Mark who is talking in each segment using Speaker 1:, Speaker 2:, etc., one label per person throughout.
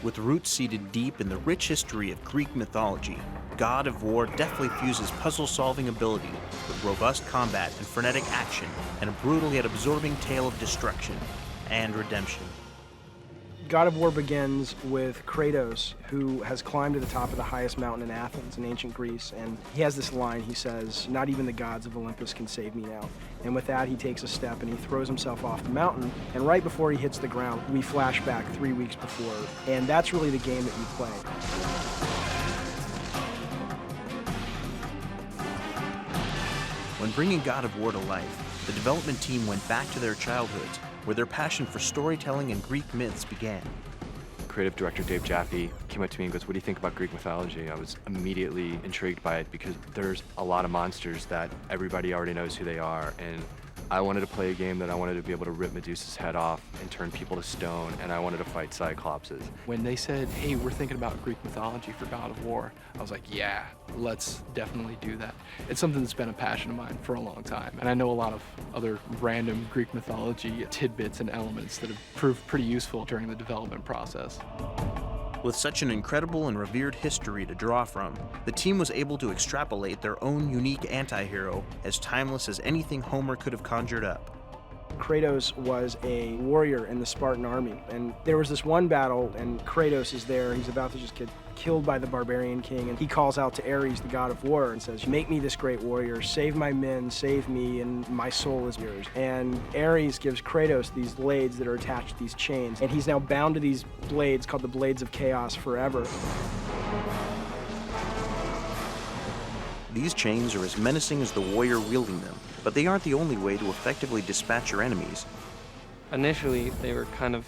Speaker 1: With roots seated deep in the rich history of Greek mythology, God of War deftly fuses puzzle-solving ability with robust combat and frenetic action, and a brutal yet absorbing tale of destruction and redemption.
Speaker 2: God of War begins with Kratos, who has climbed to the top of the highest mountain in Athens, in ancient Greece, and he has this line. He says, "Not even the gods of Olympus can save me now." And with that, he takes a step and he throws himself off the mountain, and right before he hits the ground, we flash back 3 weeks before, and that's really the game that you play.
Speaker 1: When bringing God of War to life, the development team went back to their childhoods, where their passion for storytelling and Greek myths began.
Speaker 3: Creative director Dave Jaffe came up to me and goes, "What do you think about Greek mythology?" I was immediately intrigued by it because there's a lot of monsters that everybody already knows who they are, and I wanted to play a game that I wanted to be able to rip Medusa's head off and turn people to stone, and I wanted to fight Cyclopses.
Speaker 4: When they said, "Hey, we're thinking about Greek mythology for God of War," I was like, yeah, let's definitely do that. It's something that's been a passion of mine for a long time, and I know a lot of other random Greek mythology tidbits and elements that have proved pretty useful during the development process.
Speaker 1: With such an incredible and revered history to draw from, the team was able to extrapolate their own unique anti-hero as timeless as anything Homer could have conjured up.
Speaker 2: Kratos was a warrior in the Spartan army, and there was this one battle, and Kratos is there. He's about to just get killed by the barbarian king, and he calls out to Ares, the god of war, and says, "Make me this great warrior, save my men, save me, and my soul is yours." And Ares gives Kratos these blades that are attached to these chains, and he's now bound to these blades called the Blades of Chaos forever.
Speaker 1: These chains are as menacing as the warrior wielding them, but they aren't the only way to effectively dispatch your enemies.
Speaker 5: Initially, they were kind of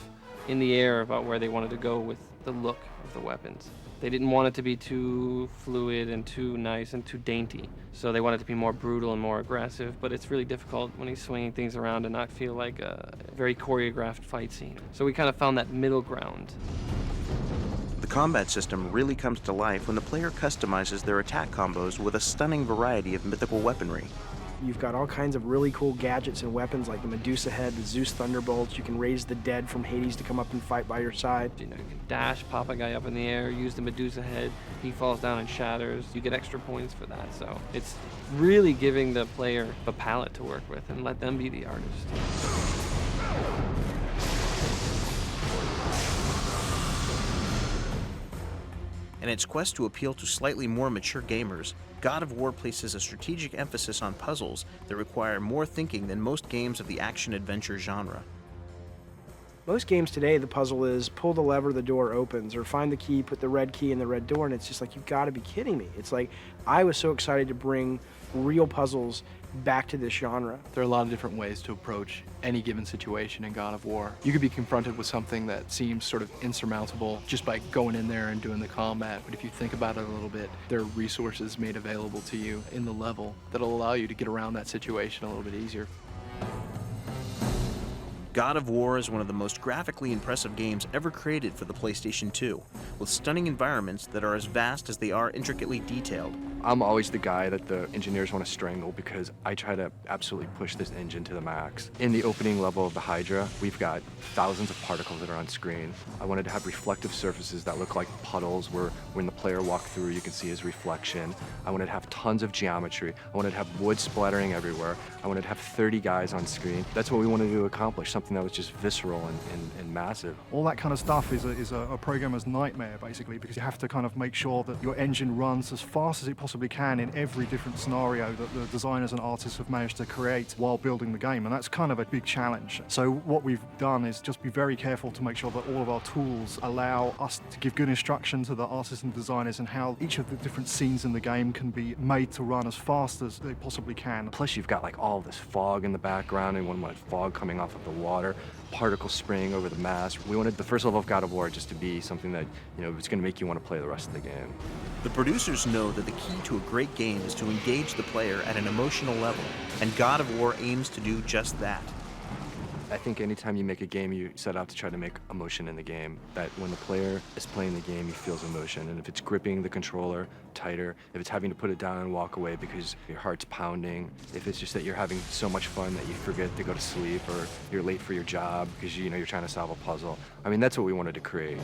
Speaker 5: in the air about where they wanted to go with the look of the weapons. They didn't want it to be too fluid and too nice and too dainty. So they wanted it to be more brutal and more aggressive, but it's really difficult when he's swinging things around and not feel like a very choreographed fight scene. So we kind of found that middle ground.
Speaker 1: The combat system really comes to life when the player customizes their attack combos with a stunning variety of mythical weaponry.
Speaker 2: You've got all kinds of really cool gadgets and weapons like the Medusa head, the Zeus thunderbolts. You can raise the dead from Hades to come up and fight by your side.
Speaker 5: You know, you can dash, pop a guy up in the air, use the Medusa head, he falls down and shatters. You get extra points for that. So it's really giving the player a palette to work with and let them be the artist.
Speaker 1: In its quest to appeal to slightly more mature gamers, God of War places a strategic emphasis on puzzles that require more thinking than most games of the action-adventure genre.
Speaker 2: Most games today, the puzzle is pull the lever, the door opens, or find the key, put the red key in the red door, and it's just like, you've got to be kidding me. It's like, I was so excited to bring real puzzles back to this genre.
Speaker 4: There are a lot of different ways to approach any given situation in God of War. You could be confronted with something that seems sort of insurmountable just by going in there and doing the combat, but if you think about it a little bit, there are resources made available to you in the level that'll allow you to get around that situation a little bit easier.
Speaker 1: God of War is one of the most graphically impressive games ever created for the PlayStation 2, with stunning environments that are as vast as they are intricately detailed.
Speaker 3: I'm always the guy that the engineers want to strangle because I try to absolutely push this engine to the max. In the opening level of the Hydra, we've got thousands of particles that are on screen. I wanted to have reflective surfaces that look like puddles where when the player walks through you can see his reflection. I wanted to have tons of geometry. I wanted to have wood splattering everywhere. I wanted to have 30 guys on screen. That's what we wanted to accomplish, something that was just visceral and massive.
Speaker 6: All that kind of stuff is a programmer's nightmare, basically, because you have to kind of make sure that your engine runs as fast as it possibly can in every different scenario that the designers and artists have managed to create while building the game, and that's kind of a big challenge. So what we've done is just be very careful to make sure that all of our tools allow us to give good instruction to the artists and designers and how each of the different scenes in the game can be made to run as fast as they possibly can.
Speaker 3: Plus you've got like all this fog in the background and one fog coming off of the water, particles spraying over the mass. We wanted the first level of God of War just to be something that, you know, was going to make you want to play the rest of the game.
Speaker 1: The producers know that the key to a great game is to engage the player at an emotional level, and God of War aims to do just that.
Speaker 3: I think anytime you make a game, you set out to try to make emotion in the game. That when the player is playing the game, he feels emotion. And if it's gripping the controller tighter, if it's having to put it down and walk away because your heart's pounding, if it's just that you're having so much fun that you forget to go to sleep or you're late for your job because you're trying to solve a puzzle. I mean, that's what we wanted to create.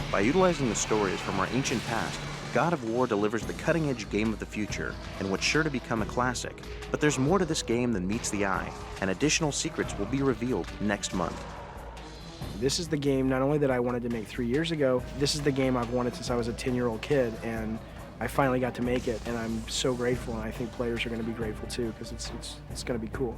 Speaker 1: By utilizing the stories from our ancient past, God of War delivers the cutting-edge game of the future and what's sure to become a classic. But there's more to this game than meets the eye, and additional secrets will be revealed next month.
Speaker 2: This is the game not only that I wanted to make 3 years ago, this is the game I've wanted since I was a 10-year-old kid, and I finally got to make it, and I'm so grateful, and I think players are going to be grateful too, because it's going to be cool.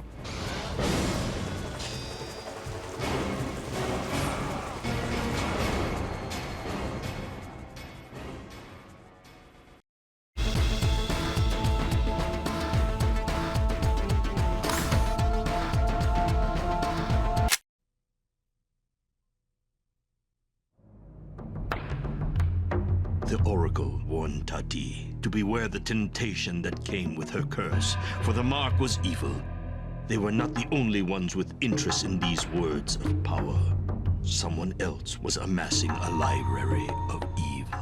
Speaker 7: The Oracle warned Tati to beware the temptation that came with her curse, for the mark was evil. They were not the only ones with interest in these words of power. Someone else was amassing a library of evil.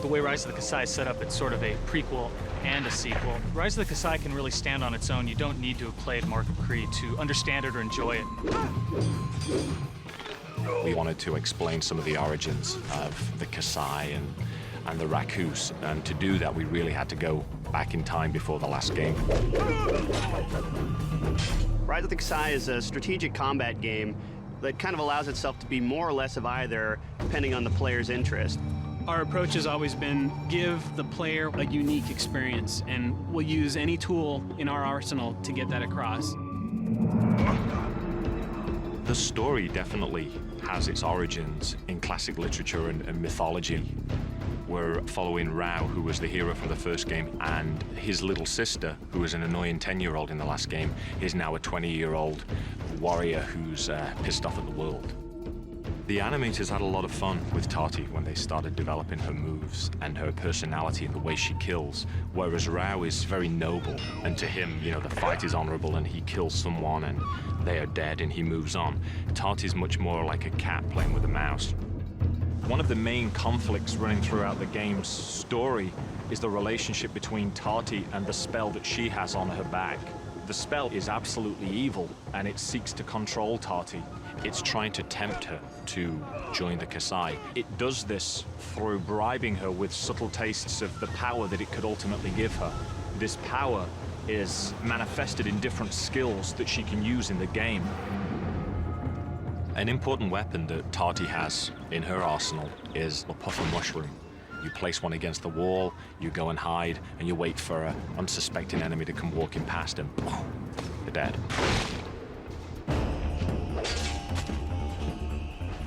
Speaker 8: The way Rise of the Kasai is set up, it's sort of a prequel and a sequel. Rise of the Kasai can really stand on its own. You don't need to have played Mark of Creed to understand it or enjoy it.
Speaker 9: We wanted to explain some of the origins of the Kasai and the Rakus, and to do that we really had to go back in time before the last game.
Speaker 10: Rise of the Kasai is a strategic combat game that kind of allows itself to be more or less of either, depending on the player's interest.
Speaker 8: Our approach has always been give the player a unique experience, and we'll use any tool in our arsenal to get that across.
Speaker 9: The story definitely has its origins in classic literature and mythology. We're following Rao, who was the hero from the first game, and his little sister, who was an annoying 10-year-old in the last game, is now a 20-year-old warrior who's pissed off at the world. The animators had a lot of fun with Tati when they started developing her moves and her personality and the way she kills, whereas Rao is very noble, and to him, you know, the fight is honorable and he kills someone and they are dead and he moves on. Tati's much more like a cat playing with a mouse. One of the main conflicts running throughout the game's story is the relationship between Tati and the spell that she has on her back. The spell is absolutely evil, and it seeks to control Tati. It's trying to tempt her to join the Kasai. It does this through bribing her with subtle tastes of the power that it could ultimately give her. This power is manifested in different skills that she can use in the game. An important weapon that Tati has in her arsenal is a puffer mushroom. You place one against the wall, you go and hide, and you wait for an unsuspecting enemy to come walking past and they're dead.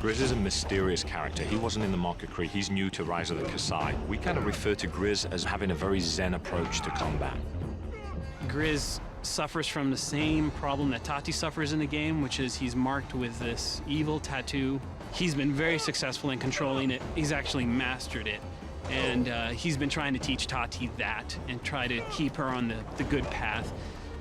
Speaker 9: Grice is a mysterious character. He wasn't in the Mark of Creed. He's new to Rise of the Kasai. We kind of refer to Grice as having a very zen approach to combat.
Speaker 8: Grice suffers from the same problem that Tati suffers in the game, which is he's marked with this evil tattoo. He's been very successful in controlling it. He's actually mastered it. And he's been trying to teach Tati that and try to keep her on the good path.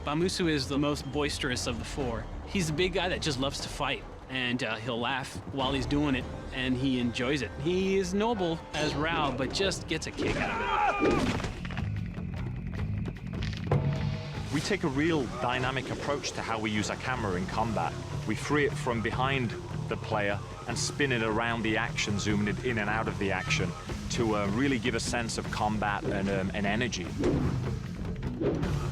Speaker 8: Bamusu is the most boisterous of the four. He's the big guy that just loves to fight, and he'll laugh while he's doing it, and he enjoys it. He is noble as Rao, but just gets a kick out of it.
Speaker 9: We take a real dynamic approach to how we use our camera in combat. We free it from behind the player and spin it around the action, zooming it in and out of the action to really give a sense of combat and energy.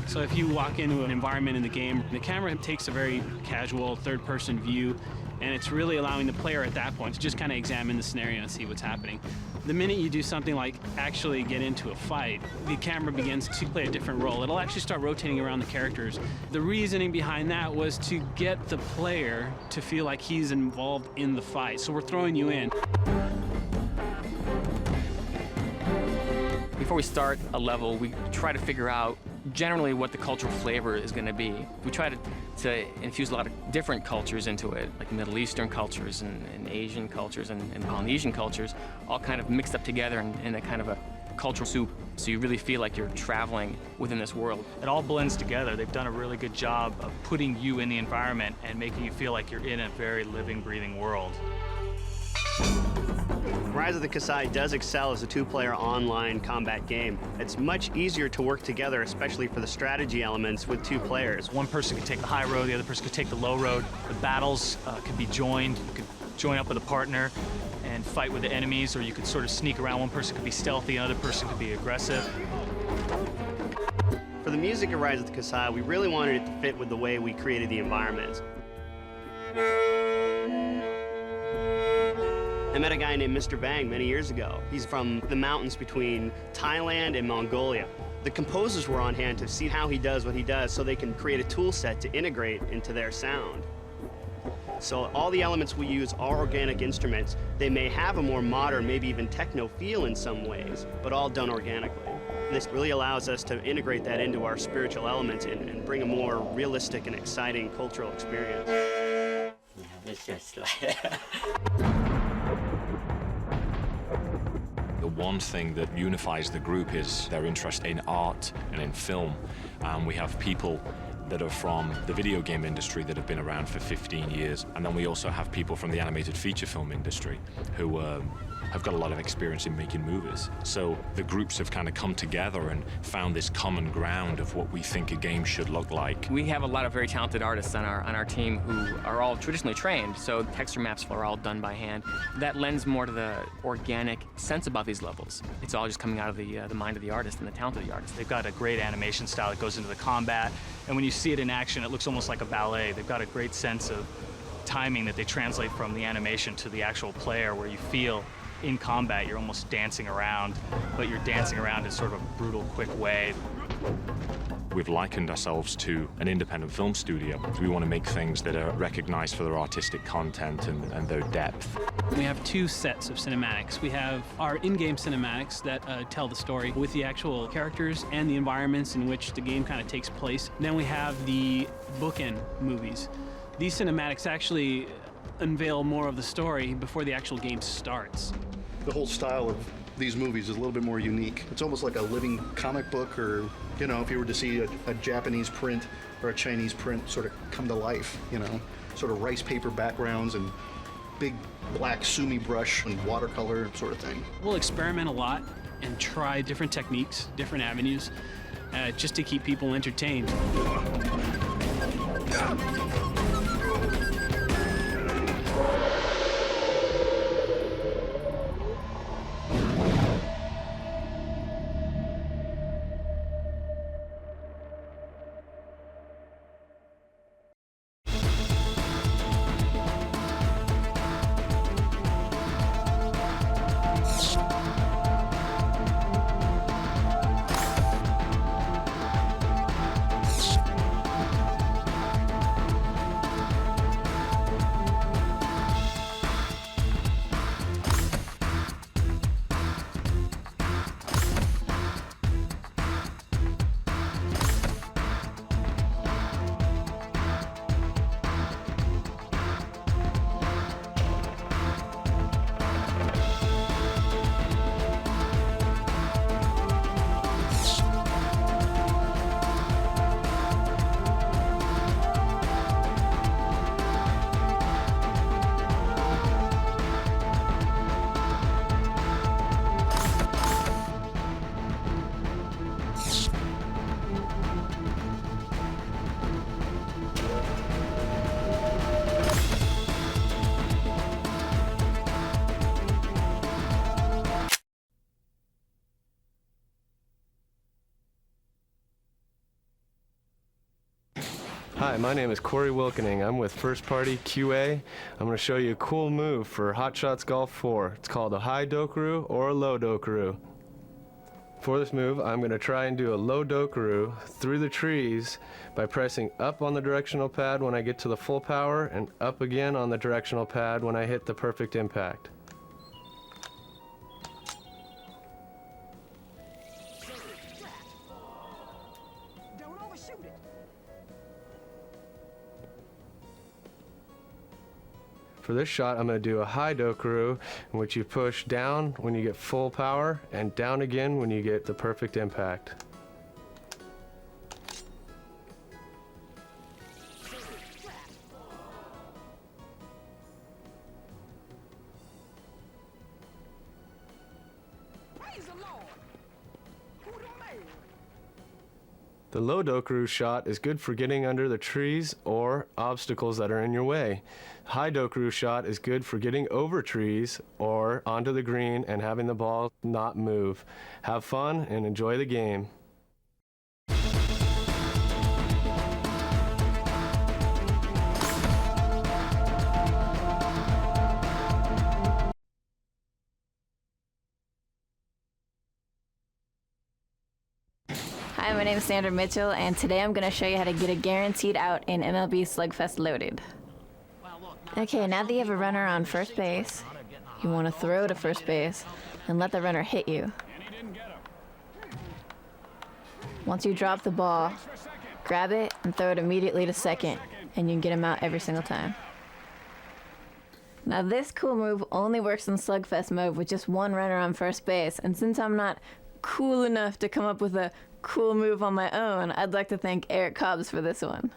Speaker 8: So if you walk into an environment in the game, the camera takes a very casual third-person view, and it's really allowing the player at that point to just kind of examine the scenario and see what's happening. The minute you do something like actually get into a fight, the camera begins to play a different role. It'll actually start rotating around the characters. The reasoning behind that was to get the player to feel like he's involved in the fight. So we're throwing you in.
Speaker 5: Before we start a level, we try to figure out generally what the cultural flavor is going to be. We try to infuse a lot of different cultures into it, like Middle Eastern cultures and Asian cultures and Polynesian cultures, all kind of mixed up together in a kind of a cultural soup. So you really feel like you're traveling within this world.
Speaker 8: It all blends together. They've done a really good job of putting you in the environment and making you feel like you're in a very living, breathing world.
Speaker 10: Rise of the Kasai does excel as a two-player online combat game. It's much easier to work together, especially for the strategy elements with two players.
Speaker 11: One person could take the high road, the other person could take the low road. The battles could be joined. You could join up with a partner and fight with the enemies, or you could sort of sneak around. One person could be stealthy, another person could be aggressive.
Speaker 10: For the music of Rise of the Kasai, we really wanted it to fit with the way we created the environments. I met a guy named Mr. Bang many years ago. He's from the mountains between Thailand and Mongolia. The composers were on hand to see how he does what he does so they can create a tool set to integrate into their sound. So all the elements we use are organic instruments. They may have a more modern, maybe even techno feel in some ways, but all done organically. This really allows us to integrate that into our spiritual elements and bring a more realistic and exciting cultural experience.
Speaker 12: It's just like
Speaker 9: The one thing that unifies the group is their interest in art and in film. We have people that are from the video game industry that have been around for 15 years, and then we also have people from the animated feature film industry who have got a lot of experience in making movies. So the groups have kind of come together and found this common ground of what we think a game should look like.
Speaker 12: we have a lot of very talented artists on our team who are all traditionally trained, so texture maps are all done by hand. That lends more to the organic sense about these levels. It's all just coming out of the mind of the artist and the talent of the artist.
Speaker 11: They've got a great animation style that goes into the combat, and when you see it in action, it looks almost like a ballet. They've got a great sense of timing that they translate from the animation to the actual player, where you feel in combat you're almost dancing around, but you're dancing around in sort of a brutal, quick way.
Speaker 9: We've likened ourselves to an independent film studio. We want to make things that are recognized for their artistic content and their depth.
Speaker 8: We have two sets of cinematics. We have our in-game cinematics that tell the story with the actual characters and the environments in which the game kind of takes place. Then we have the bookend movies. These cinematics actually unveil more of the story before the actual game starts.
Speaker 13: The whole style of these movies is a little bit more unique. It's almost like a living comic book, or, you know, if you were to see a Japanese print or a Chinese print sort of come to life, you know, sort of rice paper backgrounds and big black sumi brush and watercolor sort of thing.
Speaker 8: We'll experiment a lot and try different techniques, different avenues, just to keep people entertained.
Speaker 14: Hi, my name is Corey Wilkening. I'm with First Party QA. I'm going to show you a cool move for Hot Shots Golf 4. It's called a high dokaru or a low dokaru. For this move, I'm going to try and do a low dokaru through the trees by pressing up on the directional pad when I get to the full power and up again on the directional pad when I hit the perfect impact. For this shot, I'm going to do a high dokaru, in which you push down when you get full power and down again when you get the perfect impact. The low Dokuru shot is good for getting under the trees or obstacles that are in your way. High Dokuru shot is good for getting over trees or onto the green and having the ball not move. Have fun and enjoy the game.
Speaker 15: Hi, my name is Sandra Mitchell, and today I'm going to show you how to get a guaranteed out in MLB Slugfest Loaded. Okay, now that you have a runner on first base, you want to throw to first base and let the runner hit you. Once you drop the ball, grab it and throw it immediately to second, and you can get him out every single time. Now this cool move only works in Slugfest mode with just one runner on first base, and since I'm not cool enough to come up with a cool move on my own, I'd like to thank Eric Cobbs for this one.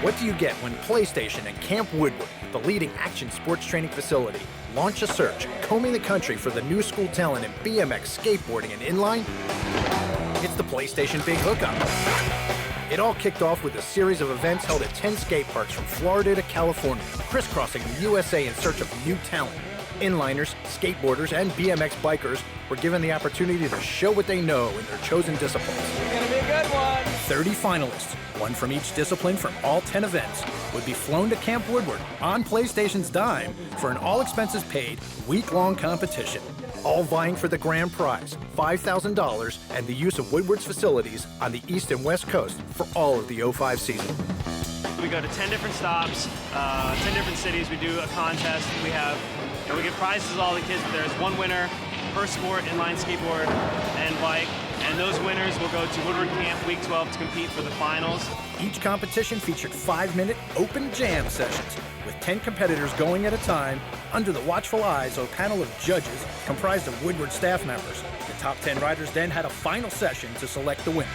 Speaker 16: What do you get when PlayStation and Camp Woodward, the leading action sports training facility, launch a search combing the country for the new school talent in BMX, skateboarding, and inline? It's the PlayStation Big Hookup. It all kicked off with a series of events held at 10 skate parks from Florida to California, crisscrossing the USA in search of new talent. Inliners, skateboarders, and BMX bikers were given the opportunity to show what they know in their chosen disciplines.
Speaker 17: It's gonna be a good one.
Speaker 16: 30 finalists, one from each discipline from all 10 events, would be flown to Camp Woodward on PlayStation's dime for an all-expenses-paid, week-long competition, all vying for the grand prize, $5,000, and the use of Woodward's facilities on the East and West Coast for all of the 05 season.
Speaker 18: We go to 10 different stops, 10 different cities. We do a contest. We get prizes to all the kids. There's one winner per sport, inline skateboard and bike. And those winners will go to Woodward Camp Week 12 to compete for the finals.
Speaker 16: Each competition featured 5-minute open jam sessions with 10 competitors going at a time under the watchful eyes of a panel of judges comprised of Woodward staff members. The top 10 riders then had a final session to select the winners.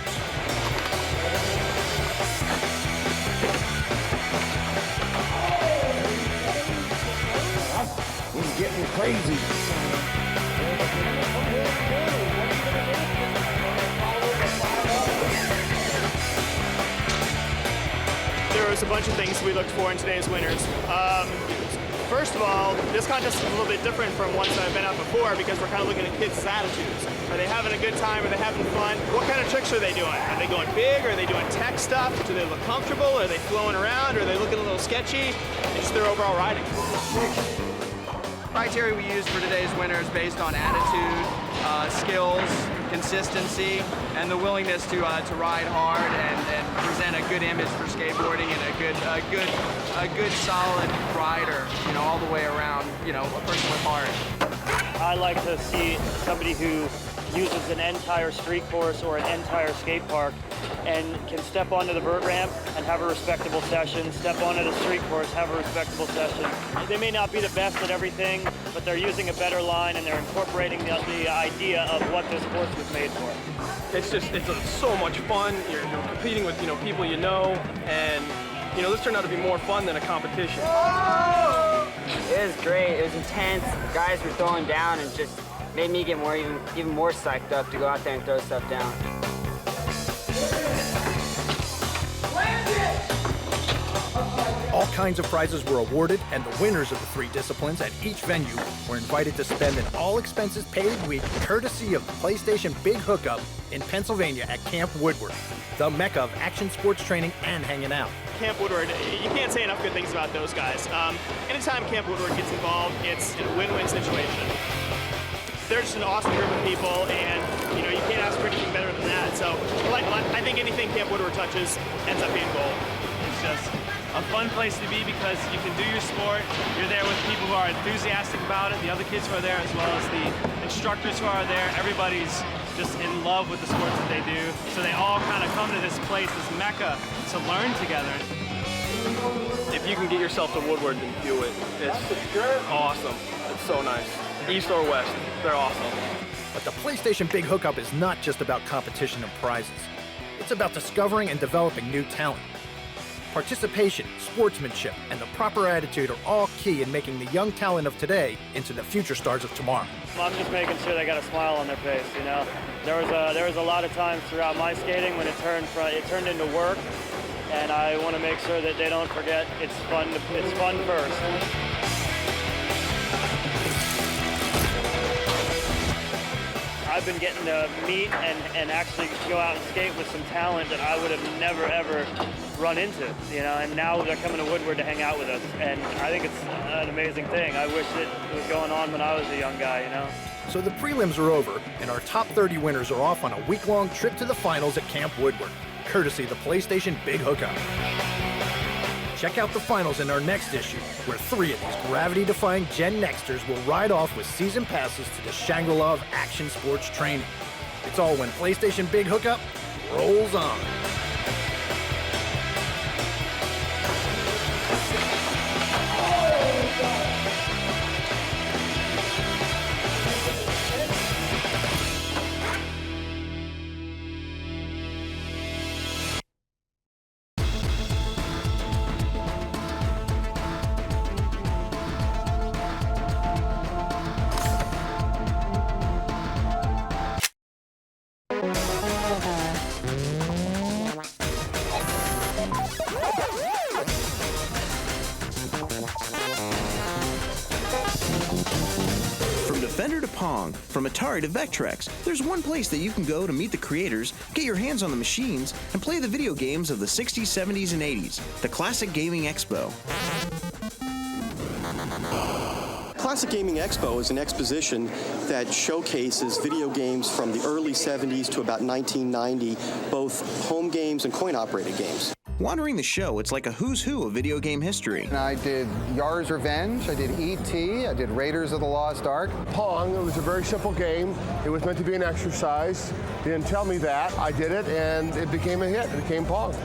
Speaker 17: It's getting crazy.
Speaker 10: There was a bunch of things we looked for in today's winners. First of all, this contest is a little bit different from ones that I've been at before because we're kind of looking at kids' attitudes. Are they having a good time? Are they having fun? What kind of tricks are they doing? Are they going big? Are they doing tech stuff? Do they look comfortable? Are they flowing around? Are they looking a little sketchy? And just their overall riding.
Speaker 19: Criteria we use for today's winners based on attitude, skills, consistency, and the willingness to ride hard and present a good image for skateboarding and a good solid rider, you know, all the way around, you know, a person with heart.
Speaker 20: I like to see somebody who uses an entire street course or an entire skate park and can step onto the vert ramp and have a respectable session, step onto the street course, have a respectable session. They may not be the best at everything, but they're using a better line and they're incorporating the idea of what this course was made for.
Speaker 21: It's so much fun. You're competing with, people you know, and, this turned out to be more fun than a competition.
Speaker 22: It was great. It was intense. The guys were throwing down and just made me get even more psyched up to go out there and throw stuff down.
Speaker 16: All kinds of prizes were awarded, and the winners of the 3 disciplines at each venue were invited to spend an all-expenses-paid week courtesy of the PlayStation Big Hookup in Pennsylvania at Camp Woodward, the mecca of action sports training and hanging out.
Speaker 10: Camp Woodward, you can't say enough good things about those guys. Anytime Camp Woodward gets involved, it's a win-win situation. They're just an awesome group of people, and you can't ask for anything better than that. So I think anything Camp Woodward touches ends up being gold. It's just
Speaker 18: a fun place to be because you can do your sport. You're there with people who are enthusiastic about it, the other kids who are there, as well as the instructors who are there. Everybody's just in love with the sports that they do. So they all kind of come to this place, this mecca, to learn together.
Speaker 21: If you can get yourself to Woodward, then do it. It's awesome. It's so nice. East or west, they're awesome.
Speaker 16: But the PlayStation Big Hookup is not just about competition and prizes. It's about discovering and developing new talent. Participation, sportsmanship, and the proper attitude are all key in making the young talent of today into the future stars of tomorrow.
Speaker 20: I'm just making sure they got a smile on their face, you know. There was a lot of times throughout my skating when it turned into work, and I want to make sure that they don't forget it's fun first. I've been getting to meet and actually go out and skate with some talent that I would have never, ever run into, you know, and now they're coming to Woodward to hang out with us, and I think it's an amazing thing. I wish it was going on when I was a young guy, you know.
Speaker 16: So the prelims are over, and our top 30 winners are off on a week-long trip to the finals at Camp Woodward, courtesy the PlayStation Big Hookup. Check out the finals in our next issue, where 3 of these gravity-defying Gen Nexters will ride off with season passes to the Shangri-La of action sports training. It's all when PlayStation Big Hookup rolls on.
Speaker 1: From Atari to Vectrex, there's one place that you can go to meet the creators, get your hands on the machines, and play the video games of the 60s, 70s, and 80s, the Classic Gaming Expo.
Speaker 4: Classic Gaming Expo is an exposition that showcases video games from the early 70s to about 1990, both home games and coin-operated games.
Speaker 1: Wandering the show, it's like a who's who of video game history.
Speaker 6: I did Yar's Revenge, I did E.T., I did Raiders of the Lost Ark.
Speaker 23: Pong, it was a very simple game. It was meant to be an exercise. They didn't tell me that. I did it, and it became a hit. It became Pong.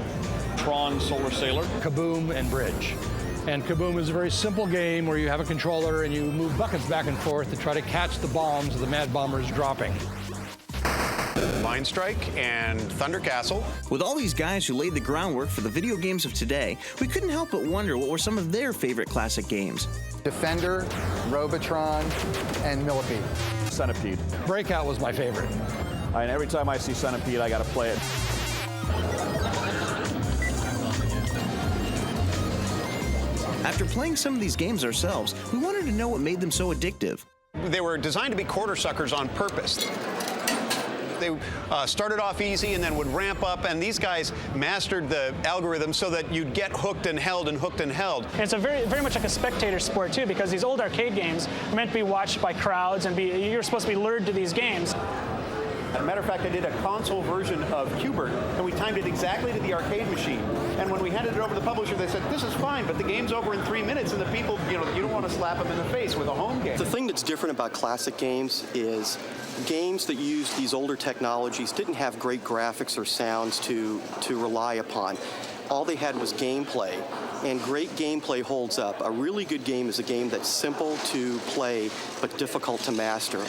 Speaker 24: Tron Solar Sailor. Kaboom and Bridge. And Kaboom is a very simple game where you have a controller and you move buckets back and forth to try to catch the bombs the mad bombers dropping.
Speaker 25: Mind Strike and Thunder Castle.
Speaker 1: With all these guys who laid the groundwork for the video games of today, we couldn't help but wonder what were some of their favorite classic games.
Speaker 6: Defender, Robotron, and Millipede.
Speaker 24: Centipede. Breakout was my favorite.
Speaker 26: And every time I see Centipede, I got to play it.
Speaker 1: After playing some of these games ourselves, we wanted to know what made them so addictive.
Speaker 25: They were designed to be quarter suckers on purpose. They started off easy and then would ramp up, and these guys mastered the algorithm so that you'd get hooked and held and hooked and held.
Speaker 27: And it's a very much like a spectator sport too, because these old arcade games are meant to be watched by crowds and you're supposed to be lured to these games.
Speaker 26: As a matter of fact, I did a console version of Q*bert, and we timed it exactly to the arcade machine. And when we handed it over to the publisher, they said, this is fine, but the game's over in 3 minutes, and the people, you don't want to slap them in the face with a home game.
Speaker 4: The thing that's different about classic games is games that used these older technologies didn't have great graphics or sounds to rely upon. All they had was gameplay, and great gameplay holds up. A really good game is a game that's simple to play, but difficult to master.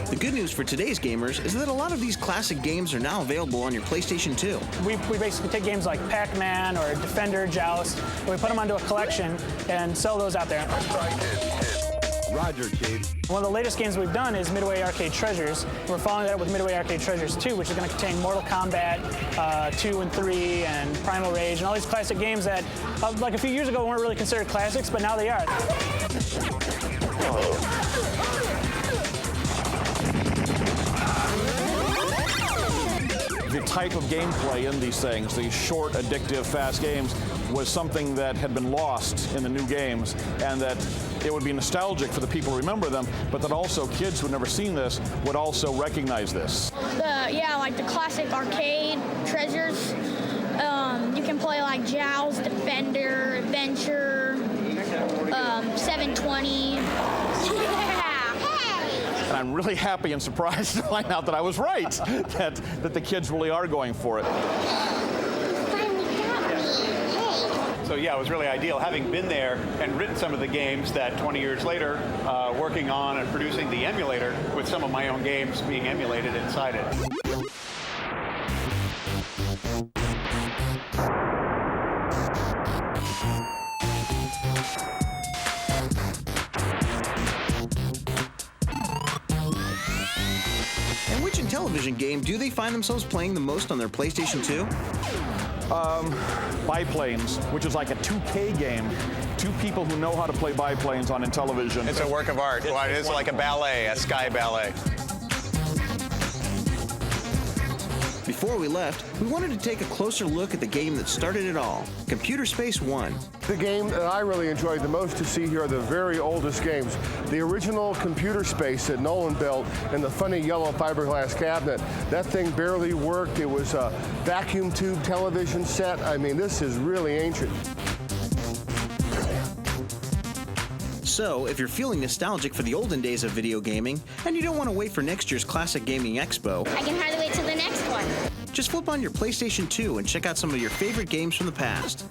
Speaker 1: The good news for today's gamers is that a lot of these classic games are now available on your PlayStation 2.
Speaker 27: We basically take games like Pac-Man or Defender, Joust, and we put them onto a collection and sell those out there.
Speaker 23: Roger, Chief.
Speaker 27: One of the latest games we've done is Midway Arcade Treasures. We're following that up with Midway Arcade Treasures 2, which is going to contain Mortal Kombat 2 and 3 and Primal Rage and all these classic games that, like a few years ago, weren't really considered classics, but now they are.
Speaker 2: the type of gameplay in these things, these short, addictive, fast games, was something that had been lost in the new games, and that it would be nostalgic for the people who remember them, but that also kids who had never seen this would also recognize this.
Speaker 3: Yeah, like the classic arcade treasures. You can play like Jowls, Defender, Adventure, 720.
Speaker 2: And I'm really happy and surprised to find out that I was right, that the kids really are going for it.
Speaker 26: So yeah, it was really ideal, having been there and written some of the games that 20 years later, working on and producing the emulator with some of my own games being emulated inside it.
Speaker 1: And which Intellivision game do they find themselves playing the most on their PlayStation 2?
Speaker 2: Biplanes, which is like a 2K game. Two people who know how to play biplanes on Intellivision.
Speaker 25: It's a work of art. Well, it's like a ballet, a sky ballet.
Speaker 1: Before we left, we wanted to take a closer look at the game that started it all, Computer Space 1.
Speaker 23: The game that I really enjoyed the most to see here are the very oldest games. The original Computer Space that Nolan built in the funny yellow fiberglass cabinet. That thing barely worked. It was a vacuum tube television set. I mean, this is really ancient.
Speaker 1: So, if you're feeling nostalgic for the olden days of video gaming, and you don't want to wait for next year's Classic Gaming Expo,
Speaker 3: I can hardly wait till the next one.
Speaker 1: just flip on your PlayStation 2 and check out some of your favorite games from the past.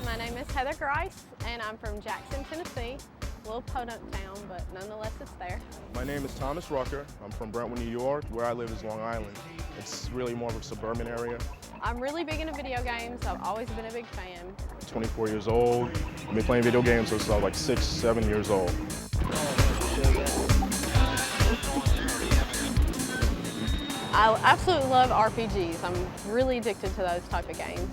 Speaker 5: My name is Heather Grice, and I'm from Jackson, Tennessee. A little podunk town, but nonetheless it's there.
Speaker 7: My name is Thomas Rucker. I'm from Brentwood, New York. Where I live is Long Island. It's really more of a suburban area.
Speaker 5: I'm really big into video games. I've always been a big fan.
Speaker 7: 24 years old. I've been playing video games since I was like 6, 7 years old.
Speaker 5: I absolutely love RPGs. I'm really addicted to those type of games.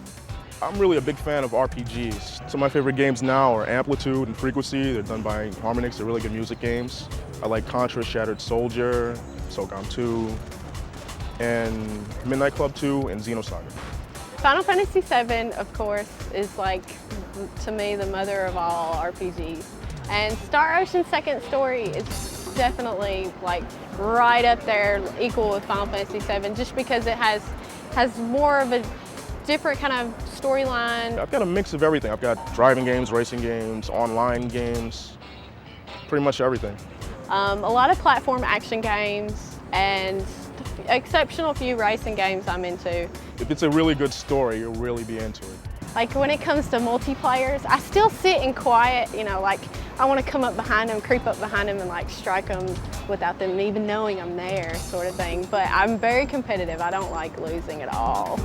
Speaker 7: I'm really a big fan of RPGs. Some of my favorite games now are Amplitude and Frequency. They're done by Harmonix. They're really good music games. I like Contra, Shattered Soldier, SOCOM 2, and Midnight Club 2, and Xenosaga.
Speaker 5: Final Fantasy VII, of course, is like, to me, the mother of all RPGs. And Star Ocean Second Story is definitely like right up there, equal with Final Fantasy VII, just because it has more of a different kind of storyline.
Speaker 7: I've got a mix of everything. I've got driving games, racing games, online games, pretty much everything.
Speaker 5: A lot of platform action games and exceptional few racing games I'm into.
Speaker 7: If it's a really good story, you'll really be into it.
Speaker 5: Like when it comes to multiplayers, I still sit in quiet, you know, like I want to come up behind them, creep up behind them and like strike them without them even knowing I'm there, sort of thing. But I'm very competitive. I don't like losing at all.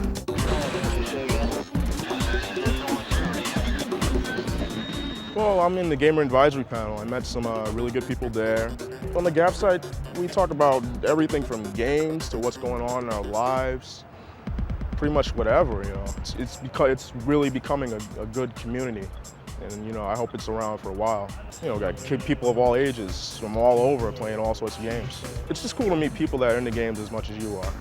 Speaker 7: Well, I'm in the Gamer Advisory Panel. I met some really good people there. On the GAP site, we talk about everything from games to what's going on in our lives, pretty much whatever, you know. It's really becoming a good community, and you know, I hope it's around for a while. You know, got people of all ages from all over playing all sorts of games. It's just cool to meet people that are into games as much as you are.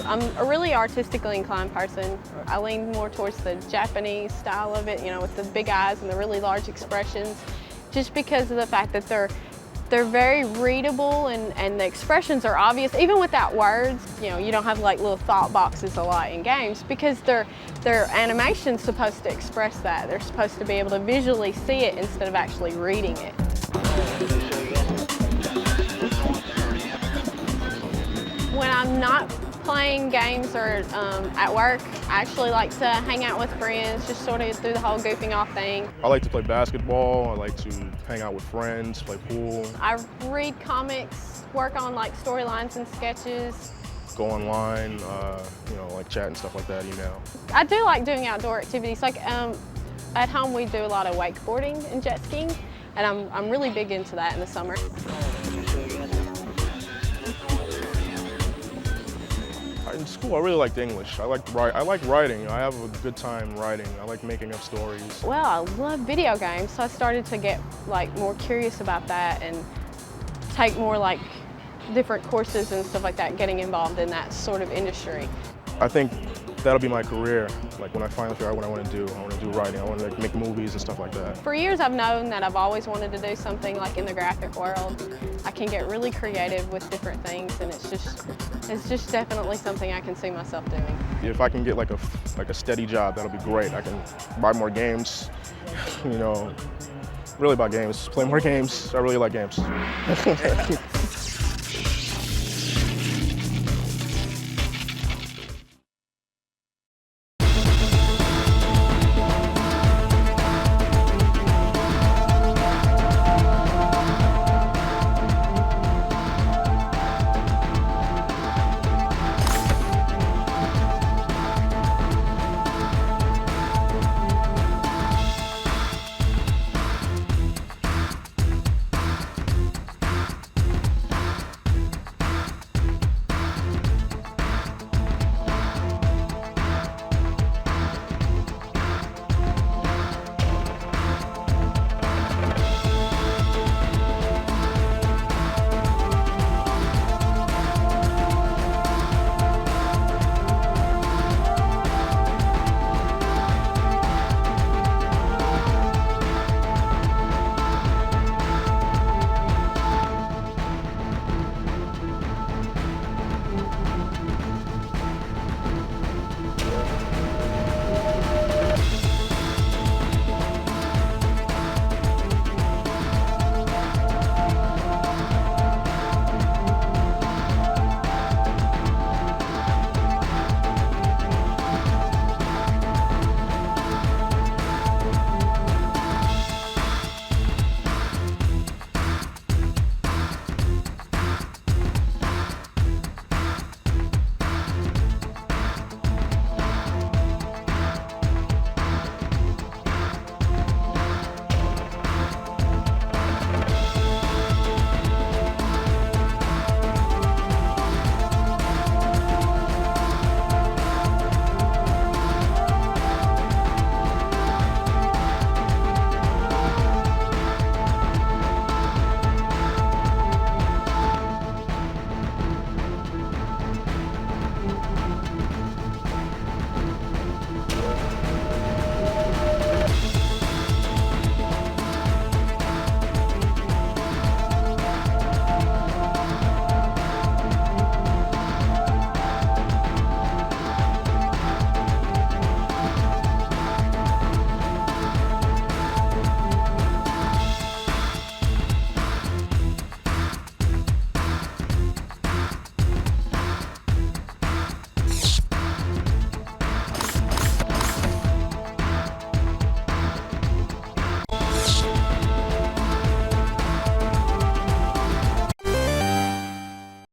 Speaker 5: I'm a really artistically inclined person. I lean more towards the Japanese style of it, you know, with the big eyes and the really large expressions, just because of the fact that they're very readable and the expressions are obvious, even without words. You know, you don't have like little thought boxes a lot in games because their animation's supposed to express that. They're supposed to be able to visually see it instead of actually reading it. When I'm not playing games or at work, I actually like to hang out with friends, just sort of do the whole goofing off thing.
Speaker 7: I like to play basketball. I like to hang out with friends, play pool.
Speaker 5: I read comics, work on like storylines and sketches.
Speaker 7: Go online, you know, like chat and stuff like that, email.
Speaker 5: I do like doing outdoor activities. Like at home we do a lot of wakeboarding and jet skiing, and I'm really big into that in the summer.
Speaker 7: In school, I really liked English. I like writing. I have a good time writing. I like making up stories.
Speaker 5: Well, I love video games, so I started to get like more curious about that and take more like different courses and stuff like that, getting involved in that sort of industry.
Speaker 7: I think that'll be my career. Like when I finally figure out what I want to do writing. I want to like, make movies and stuff like that.
Speaker 5: For years I've known that I've always wanted to do something like in the graphic world. I can get really creative with different things, and it's just definitely something I can see myself doing.
Speaker 7: If I can get like a steady job, that'll be great. I can buy more games, you know, really about games, play more games. I really like games.